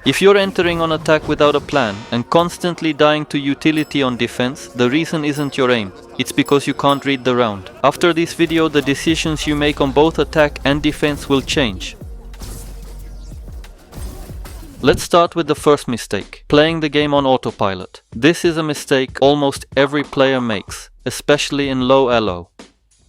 If you're entering on attack without a plan and constantly dying to utility on defense, the reason isn't your aim, it's because you can't read the round. After this video, the decisions you make on both attack and defense will change. Let's start with the first mistake, playing the game on autopilot. This is a mistake almost every player makes, especially in low elo.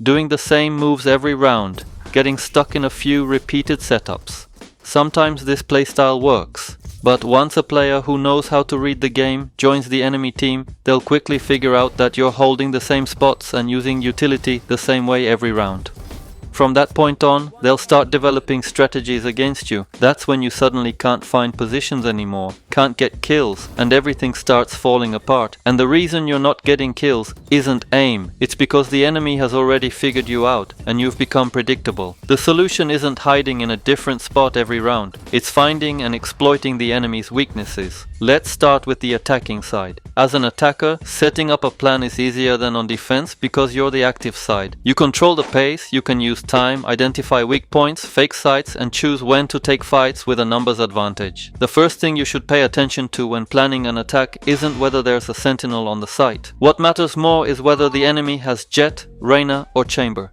Doing the same moves every round, getting stuck in a few repeated setups. Sometimes this playstyle works, but once a player who knows how to read the game joins the enemy team, they'll quickly figure out that you're holding the same spots and using utility the same way every round. From that point on, they'll start developing strategies against you. That's when you suddenly can't find positions anymore, can't get kills, and everything starts falling apart. And the reason you're not getting kills isn't aim, it's because the enemy has already figured you out and you've become predictable. The solution isn't hiding in a different spot every round, it's finding and exploiting the enemy's weaknesses. Let's start with the attacking side. As an attacker, setting up a plan is easier than on defense because you're the active side. You control the pace, you can use time, identify weak points, fake sites, and choose when to take fights with a numbers advantage. The first thing you should pay attention to when planning an attack isn't whether there's a sentinel on the site. What matters more is whether the enemy has Jet, Reyna, or Chamber.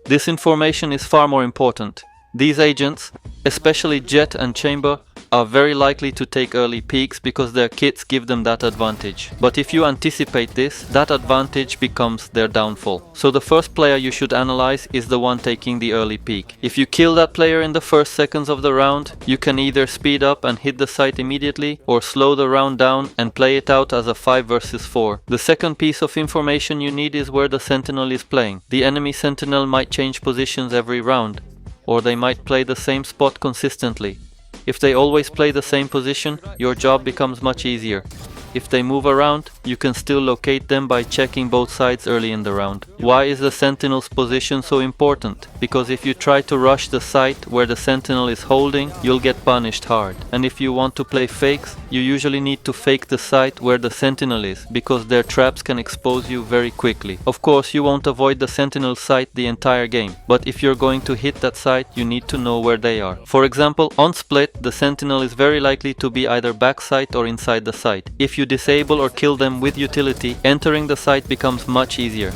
This information is far more important. These agents, especially Jet and Chamber, are very likely to take early peaks because their kits give them that advantage. But if you anticipate this, that advantage becomes their downfall. So the first player you should analyze is the one taking the early peak. If you kill that player in the first seconds of the round, you can either speed up and hit the site immediately or slow the round down and play it out as a 5 versus 4. The second piece of information you need is where the sentinel is playing. The enemy sentinel might change positions every round, or they might play the same spot consistently. If they always play the same position, your job becomes much easier. If they move around, you can still locate them by checking both sides early in the round. Why is the sentinel's position so important? Because if you try to rush the site where the sentinel is holding, you'll get punished hard. And if you want to play fakes, you usually need to fake the site where the sentinel is, because their traps can expose you very quickly. Of course, you won't avoid the sentinel site the entire game, but if you're going to hit that site, you need to know where they are. For example, on split, the sentinel is very likely to be either backside or inside the site. If you disable or kill them with utility, entering the site becomes much easier.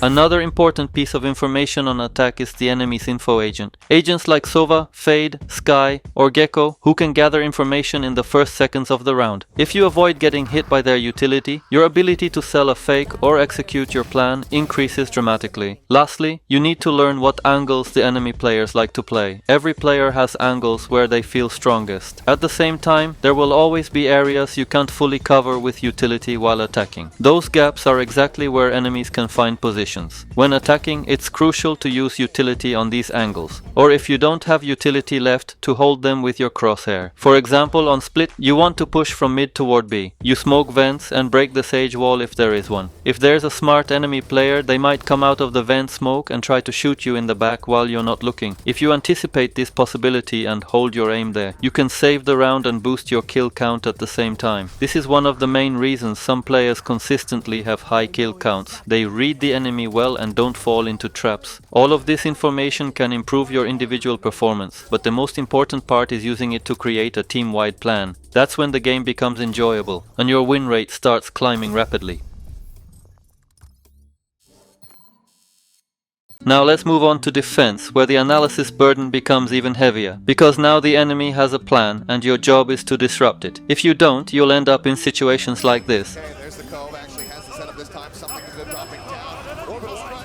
Another important piece of information on attack is the enemy's info agent. Agents like Sova, Fade, Sky, or Gecko, who can gather information in the first seconds of the round. If you avoid getting hit by their utility, your ability to sell a fake or execute your plan increases dramatically. Lastly, you need to learn what angles the enemy players like to play. Every player has angles where they feel strongest. At the same time, there will always be areas you can't fully cover with utility while attacking. Those gaps are exactly where enemies can find positions. When attacking, it's crucial to use utility on these angles, or if you don't have utility left, to hold them with your crosshair. For example, on split, you want to push from mid toward B. You smoke vents and break the sage wall if there is one. If there's a smart enemy player, they might come out of the vent smoke and try to shoot you in the back while you're not looking. If you anticipate this possibility and hold your aim there, you can save the round and boost your kill count at the same time. This is one of the main reasons some players consistently have high kill counts. They read the enemy well and don't fall into traps. All of this information can improve your individual performance, but the most important part is using it to create a team-wide plan. That's when the game becomes enjoyable and your win rate starts climbing rapidly. Now let's move on to defense, where the analysis burden becomes even heavier, because now the enemy has a plan and your job is to disrupt it. If you don't, you'll end up in situations like this.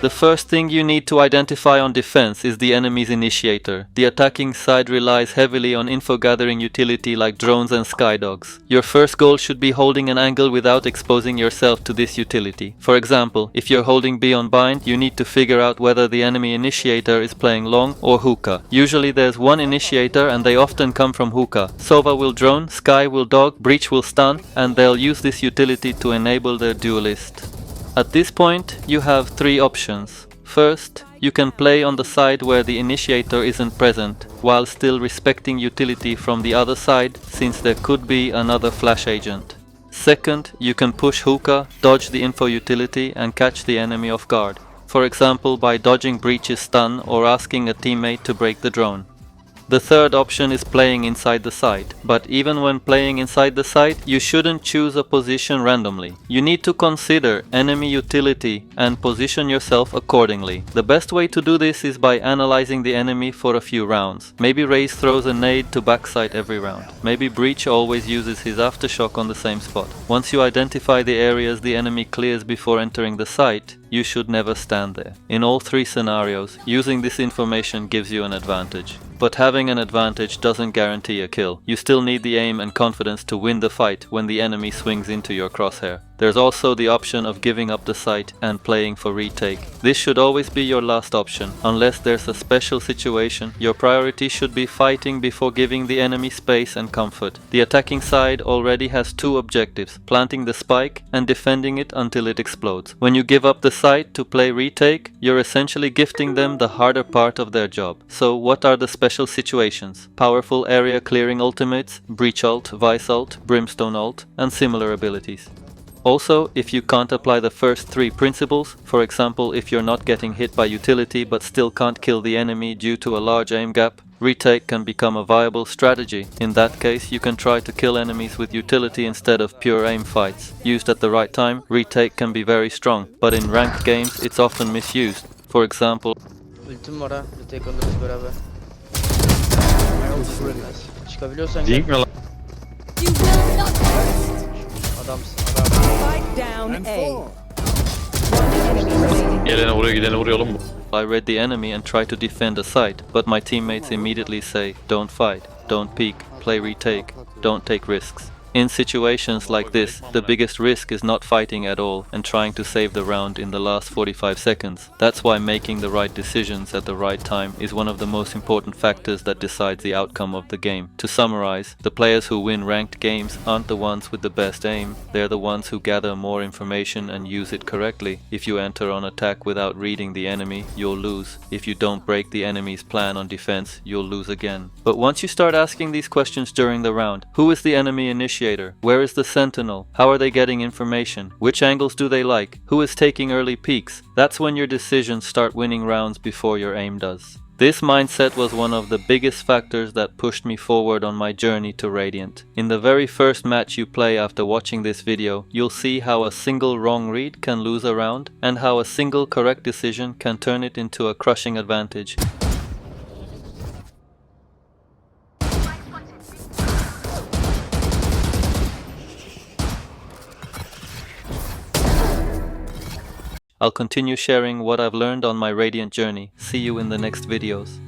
The first thing you need to identify on defense is the enemy's initiator. The attacking side relies heavily on info gathering utility like drones and skydogs. Your first goal should be holding an angle without exposing yourself to this utility. For example, if you're holding B on bind, you need to figure out whether the enemy initiator is playing long or hookah. Usually there's one initiator and they often come from hookah. Sova will drone, Sky will dog, Breach will stun, and they'll use this utility to enable their duelist. At this point, you have three options. First, you can play on the side where the initiator isn't present, while still respecting utility from the other side, since there could be another flash agent. Second, you can push hookah, dodge the info utility, and catch the enemy off guard. for example by dodging Breach's stun or asking a teammate to break the drone. The third option is playing inside the site, but even when playing inside the site, you shouldn't choose a position randomly. You need to consider enemy utility and position yourself accordingly. The best way to do this is by analyzing the enemy for a few rounds. Maybe Raze throws a nade to backside every round. Maybe Breach always uses his aftershock on the same spot. Once you identify the areas the enemy clears before entering the site, you should never stand there. In all three scenarios, using this information gives you an advantage. But having an advantage doesn't guarantee a kill. You still need the aim and confidence to win the fight when the enemy swings into your crosshair. There's also the option of giving up the site and playing for retake. This should always be your last option. Unless there's a special situation, your priority should be fighting before giving the enemy space and comfort. The attacking side already has two objectives, planting the spike and defending it until it explodes. When you give up the site to play retake, you're essentially gifting them the harder part of their job. So what are the special situations? Powerful area clearing ultimates, Breach ult, Vice ult, Brimstone ult, and similar abilities. Also, if you can't apply the first three principles, for example if you're not getting hit by utility but still can't kill the enemy due to a large aim gap, retake can become a viable strategy. In that case, you can try to kill enemies with utility instead of pure aim fights. Used at the right time, retake can be very strong, but in ranked games it's often misused. For example, Ultim var ha. Retake alırız beraber. Çıkabiliyorsan Dink gel. mi lan? Adamsın. Spike down A. Gelene vuruyor, gidene vuruyor oğlum bu. I read the enemy and try to defend a site, but my teammates immediately say, don't fight, don't peek, play retake, don't take risks. In situations like this, the biggest risk is not fighting at all and trying to save the round in the last 45 seconds. That's why making the right decisions at the right time is one of the most important factors that decides the outcome of the game. To summarize, the players who win ranked games aren't the ones with the best aim, they're the ones who gather more information and use it correctly. If you enter on attack without reading the enemy, you'll lose. If you don't break the enemy's plan on defense, you'll lose again. But once you start asking these questions during the round, who is the enemy initiator? Where is the sentinel? How are they getting information? Which angles do they like? Who is taking early peeks? That's when your decisions start winning rounds before your aim does. This mindset was one of the biggest factors that pushed me forward on my journey to Radiant. In the very first match you play after watching this video, you'll see how a single wrong read can lose a round, and how a single correct decision can turn it into a crushing advantage. I'll continue sharing what I've learned on my Radiant journey. See you in the next videos.